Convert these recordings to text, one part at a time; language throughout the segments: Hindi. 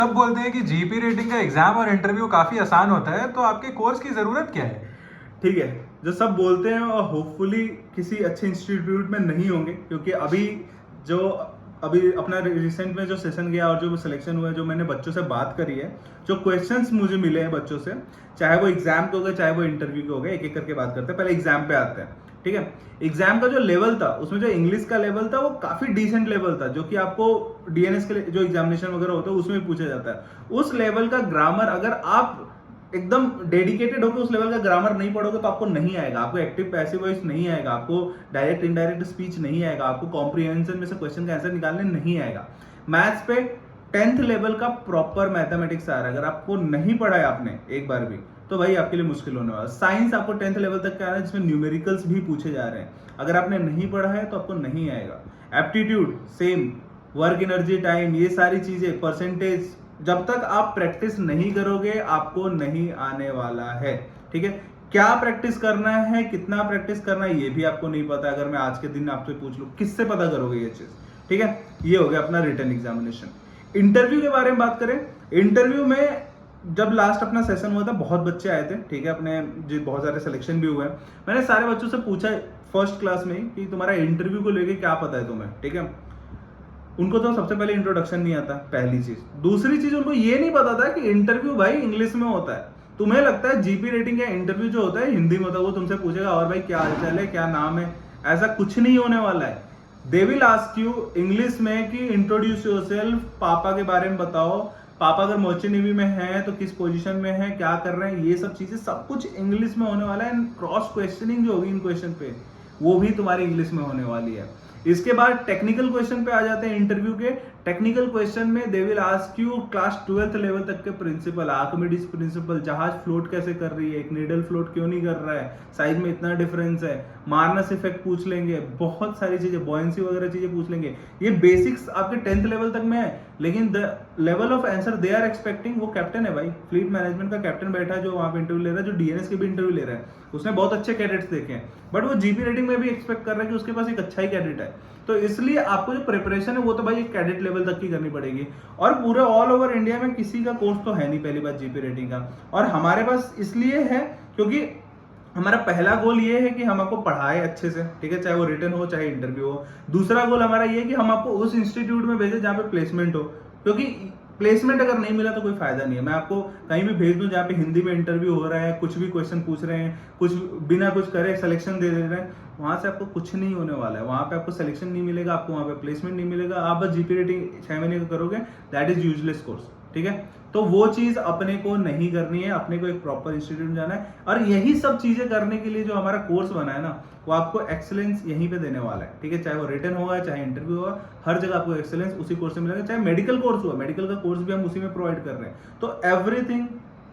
सब बोलते हैं कि जीपी रेटिंग का एग्जाम और इंटरव्यू काफी आसान होता है, तो आपके कोर्स की जरूरत क्या है? ठीक है, जो सब बोलते हैं और होपफुली किसी अच्छे इंस्टीट्यूट में नहीं होंगे, क्योंकि जो अभी अपना रिसेंट में जो सेशन गया और जो सिलेक्शन हुआ है, जो मैंने बच्चों से बात करी है, जो क्वेश्चंस मुझे मिले हैं बच्चों से, चाहे वो एग्जाम के हो गए चाहे वो इंटरव्यू के हो गए, एक एक करके बात करते हैं। पहले एग्जाम पे आते हैं। ठीक है, एग्जाम का जो लेवल था, उसमें जो इंग्लिश का लेवल था वो काफी डिसेंट लेवल था, जो कि आपको डीएनएस के जो एग्जामिनेशन वगैरह होता है उसमें पूछा जाता है। उस लेवल का ग्रामर अगर आप एकदम डेडिकेटेड होकर उस लेवल का ग्रामर नहीं पढ़ोगे तो आपको नहीं आएगा, आपको एक्टिव पैसिव वॉइस नहीं आएगा, आपको डायरेक्ट इनडायरेक्ट स्पीच नहीं आएगा, आपको कॉम्प्रिहेंशन में से क्वेश्चन का आंसर निकालने नहीं आएगा। मैथ्स पे 10th लेवल का प्रॉपर मैथमेटिक्स आ रहा है, अगर आपको नहीं पढ़ा है आपने एक बार भी, तो भाई आपके लिए मुश्किल होने वाला। साइंस आपको 10th लेवल तक का आ रहा है, जिसमें न्यूमेरिकल्स भी पूछे जा रहे हैं, अगर आपने नहीं पढ़ा है तो आपको नहीं आएगा। Aptitude same, work energy time, ये सारी चीजें, परसेंटेज, जब तक आप प्रैक्टिस नहीं करोगे आपको नहीं आने वाला है। ठीक है, क्या प्रैक्टिस करना है, कितना प्रैक्टिस करना है, ये भी आपको नहीं पता। अगर मैं आज के दिन आपसे पूछ लूं, किससे पता करोगे ये चीज? ठीक है, ये हो गया अपना रिटन एग्जामिनेशन। इंटरव्यू के बारे में बात करें, इंटरव्यू में जब लास्ट अपना सेशन हुआ था, बहुत बच्चे आए थे। ठीक है, अपने जो बहुत सारे सिलेक्शन भी हुए हैं, मैंने सारे बच्चों से पूछा फर्स्ट क्लास में कि तुम्हारा इंटरव्यू को लेके क्या पता है तुम्हें। ठीक है, उनको तो सबसे पहले इंट्रोडक्शन नहीं आता, पहली चीज। दूसरी चीज, उनको ये नहीं पता था कि इंटरव्यू भाई इंग्लिश में होता है। तुम्हें लगता है जीपी रेटिंग का इंटरव्यू जो होता है हिंदी में होता है, वो तुमसे पूछेगा और भाई क्या हालचाल है, क्या नाम है, ऐसा कुछ नहीं होने वाला है। They will ask you English में कि इंट्रोड्यूस योरसेल्फ, पापा के बारे में बताओ, पापा अगर मर्चेंट नेवी में है तो किस पोजीशन में है, क्या कर रहे हैं, ये सब चीजें सब कुछ इंग्लिश में होने वाला है। क्रॉस क्वेश्चनिंग जो होगी इन क्वेश्चन पे, वो भी तुम्हारी इंग्लिश में होने वाली है। इसके बाद टेक्निकल क्वेश्चन पे आ जाते हैं इंटरव्यू के। टेक्निकल क्वेश्चन में they will ask you class 12th level तक के प्रिंसिपल, आर्किमिडीज प्रिंसिपल, जहाज फ्लोट कैसे कर रही है, एक नीडल फ्लोट क्यों नहीं कर रहा है, साइज में इतना डिफरेंस है, मार्नस इफेक्ट पूछ लेंगे, बहुत सारी चीजें, बॉयंसी वगैरह चीजें पूछ लेंगे। ये बेसिक्स आपके 10th लेवल तक में है, लेकिन the level of answer they are expecting, वो कैप्टन है भाई, फ्लीट मैनेजमेंट का कैप्टन बैठा है जो वहां पे इंटरव्यू ले रहा है, जो डीएनएस के भी इंटरव्यू ले रहा है, उसने बहुत अच्छे कैडेट्स देखे हैं, बट वो जीपी रेटिंग में भी एक्सपेक्ट कर रहा है कि उसके पास एक अच्छा ही कैडेट है। तो इसलिए आपको जो प्रिपरेशन है वो तो भाई एक कैडेट लेवल तक की करनी पड़ेगी। और पूरे ऑल ओवर इंडिया में किसी का कोर्स तो है नहीं, पहली बात जीपी रेटिंग का, और हमारे पास इसलिए है क्योंकि हमारा पहला गोल ये है कि हम आपको पढ़ाए अच्छे से। ठीक है, चाहे वो रिटन हो चाहे इंटरव्यू हो। दूसरा गोल हमारा ये है कि हम आपको उस इंस्टीट्यूट में भेजें जहाँ पे प्लेसमेंट हो, क्योंकि प्लेसमेंट अगर नहीं मिला तो कोई फायदा नहीं है। मैं आपको कहीं भी भेज दूं जहाँ पे हिंदी में इंटरव्यू हो रहा है, कुछ भी क्वेश्चन पूछ रहे हैं, कुछ बिना कुछ करे सिलेक्शन दे रहे हैं, वहां से आपको कुछ नहीं होने वाला है। वहां पे आपको सिलेक्शन नहीं मिलेगा, आपको वहां पे प्लेसमेंट नहीं मिलेगा, आप बस जीपी रेटिंग 6 महीने का करोगे, दैट इज यूजलेस कोर्स। ठीक है, तो वो चीज अपने को नहीं करनी है, अपने को एक प्रॉपर इंस्टीट्यूट में जाना है। और यही सब चीजें करने के लिए जो हमारा कोर्स बना है ना, वो आपको एक्सेलेंस यहीं पे देने वाला है। ठीक है, चाहे वो रिटन होगा चाहे इंटरव्यू होगा, हर जगह आपको एक्सेलेंस उसी कोर्स में मिलेगा। चाहे मेडिकल कोर्स हुआ, मेडिकल का कोर्स भी हम उसी में प्रोवाइड कर रहे हैं। तो everything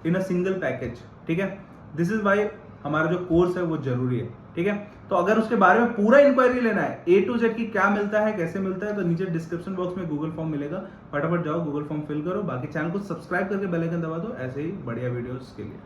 in a single package. ठीक है, दिस इज वाई हमारा जो कोर्स है वो जरूरी है। ठीक है, तो अगर उसके बारे में पूरा इंक्वायरी लेना है, A to Z की क्या मिलता है, कैसे मिलता है, तो नीचे डिस्क्रिप्शन बॉक्स में गूगल फॉर्म मिलेगा, फटाफट जाओ गूगल फॉर्म फिल करो, बाकी चैनल को सब्सक्राइब करके बेल आइकन दबा दो ऐसे ही बढ़िया वीडियोस के लिए।